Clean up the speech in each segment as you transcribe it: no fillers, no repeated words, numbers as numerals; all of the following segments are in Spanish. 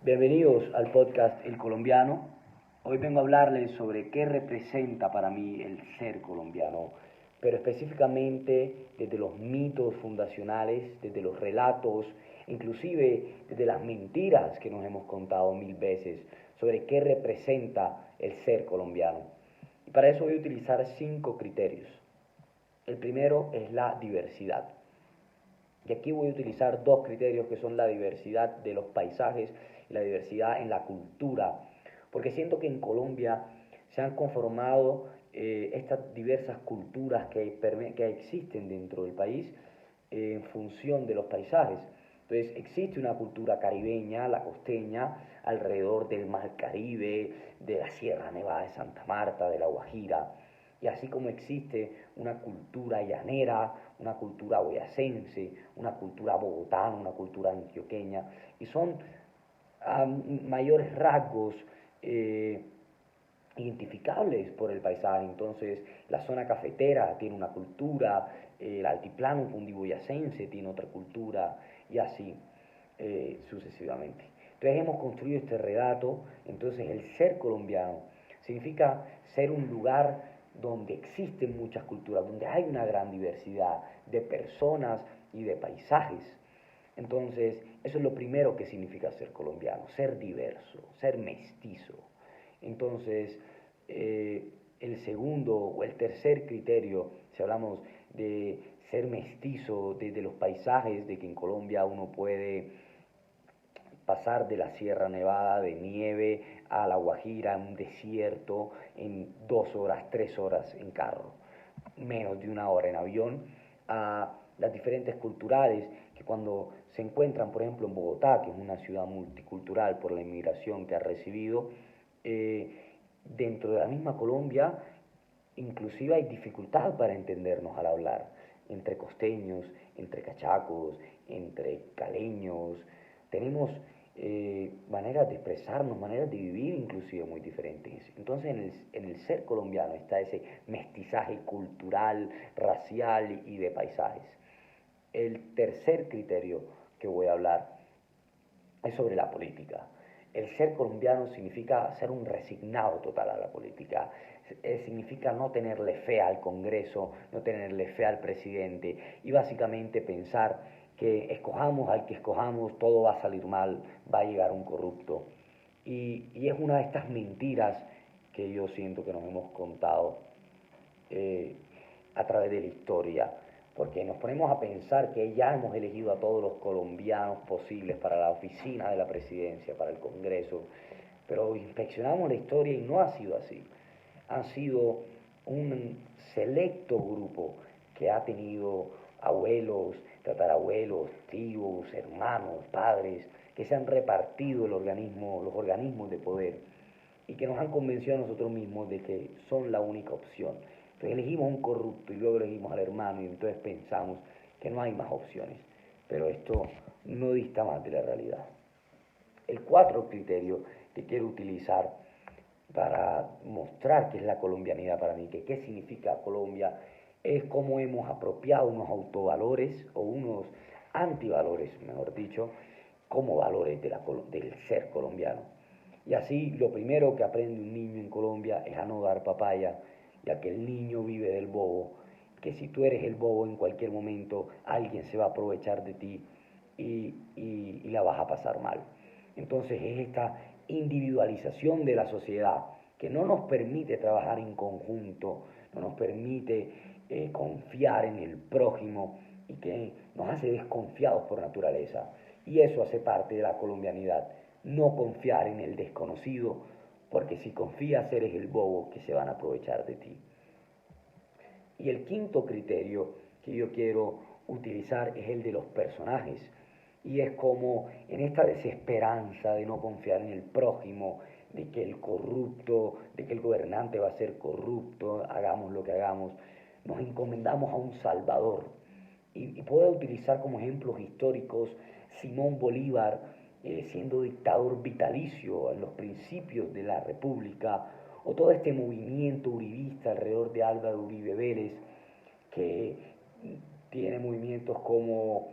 Bienvenidos al podcast El Colombiano. Hoy vengo a hablarles sobre qué representa para mí el ser colombiano, pero específicamente desde los mitos fundacionales, desde los relatos, inclusive desde las mentiras que nos hemos contado mil veces sobre qué representa el ser colombiano. Y para eso voy a utilizar 5 criterios. El primero es la diversidad. Y aquí voy a utilizar 2 criterios que son la diversidad de los paisajes y la diversidad en la cultura, porque siento que en Colombia se han conformado estas diversas culturas que existen dentro del país en función de los paisajes. Entonces existe una cultura caribeña, la costeña, alrededor del Mar Caribe, de la Sierra Nevada de Santa Marta, de la Guajira, y así como existe una cultura llanera, una cultura boyacense, una cultura bogotana, una cultura antioqueña, y son mayores rasgos identificables por el paisaje. Entonces, la zona cafetera tiene una cultura, el altiplano cundiboyacense tiene otra cultura, y así sucesivamente. Entonces hemos construido este relato. Entonces el ser colombiano significa ser un lugar donde existen muchas culturas, donde hay una gran diversidad de personas y de paisajes. Entonces, eso es lo primero que significa ser colombiano, ser diverso, ser mestizo. Entonces, el segundo o el tercer criterio, si hablamos de ser mestizo, de los paisajes, de que en Colombia uno puede pasar de la Sierra Nevada de nieve a la Guajira, un desierto, en 2 horas, 3 horas en carro, menos de 1 hora en avión, a las diferentes culturales que cuando se encuentran, por ejemplo, en Bogotá, que es una ciudad multicultural por la inmigración que ha recibido, dentro de la misma Colombia, inclusive hay dificultad para entendernos al hablar, entre costeños, entre cachacos, entre caleños. Tenemos maneras de expresarnos, maneras de vivir inclusive muy diferentes. Entonces en el ser colombiano está ese mestizaje cultural, racial y de paisajes. El tercer criterio que voy a hablar es sobre la política. El ser colombiano significa ser un resignado total a la política, significa no tenerle fe al Congreso, no tenerle fe al presidente y básicamente pensar que escojamos al que escojamos, todo va a salir mal, va a llegar un corrupto. Y es una de estas mentiras que yo siento que nos hemos contado eh, a través de la historia, porque nos ponemos a pensar que ya hemos elegido a todos los colombianos posibles para la oficina de la presidencia, para el Congreso, pero inspeccionamos la historia y no ha sido así. Han sido un selecto grupo que ha tenido abuelos, tatarabuelos, tíos, hermanos, padres, que se han repartido los organismos de poder y que nos han convencido a nosotros mismos de que son la única opción. Entonces elegimos un corrupto y luego elegimos al hermano y entonces pensamos que no hay más opciones. Pero esto no dista más de la realidad. El cuarto criterio que quiero utilizar para mostrar qué es la colombianidad para mí, que qué significa Colombia, es cómo hemos apropiado unos autovalores o unos antivalores, mejor dicho, como valores del ser colombiano. Y así lo primero que aprende un niño en Colombia es a no dar papaya, ya que el niño vive del bobo, que si tú eres el bobo en cualquier momento alguien se va a aprovechar de ti y la vas a pasar mal. Entonces es esta individualización de la sociedad que no nos permite trabajar en conjunto, no nos permite confiar en el prójimo y que nos hace desconfiados por naturaleza. Y eso hace parte de la colombianidad, no confiar en el desconocido, porque si confías eres el bobo que se van a aprovechar de ti. Y el quinto criterio que yo quiero utilizar es el de los personajes. Y es como en esta desesperanza de no confiar en el prójimo, de que el corrupto, de que el gobernante va a ser corrupto, hagamos lo que hagamos, nos encomendamos a un Salvador. Y puedo utilizar como ejemplos históricos Simón Bolívar siendo dictador vitalicio en los principios de la República, o todo este movimiento uribista alrededor de Álvaro Uribe Vélez, que tiene movimientos como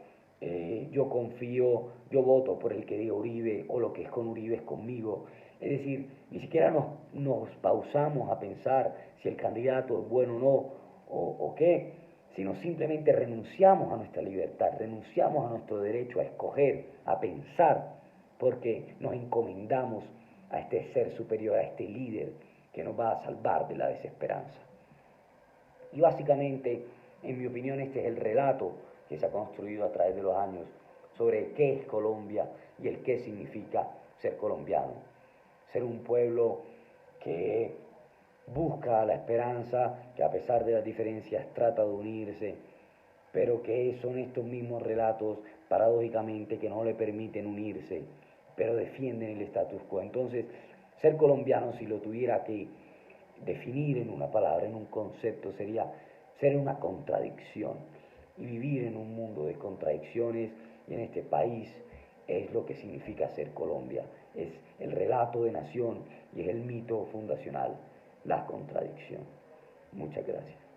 yo confío, yo voto por el que diga Uribe, o lo que es con Uribe es conmigo. Es decir, ni siquiera nos pausamos a pensar si el candidato es bueno o no, o qué, sino simplemente renunciamos a nuestra libertad, renunciamos a nuestro derecho a escoger, a pensar, porque nos encomendamos a este ser superior, a este líder que nos va a salvar de la desesperanza. Y básicamente, en mi opinión, este es el relato que se ha construido a través de los años sobre qué es Colombia y el qué significa ser colombiano. Ser un pueblo que busca la esperanza, que a pesar de las diferencias trata de unirse, pero que son estos mismos relatos, paradójicamente, que no le permiten unirse, pero defienden el status quo. Entonces, ser colombiano, si lo tuviera que definir en una palabra, en un concepto, sería ser una contradicción y vivir en un mundo de contradicciones, y en este país es lo que significa ser Colombia, es el relato de nación y es el mito fundacional, la contradicción. Muchas gracias.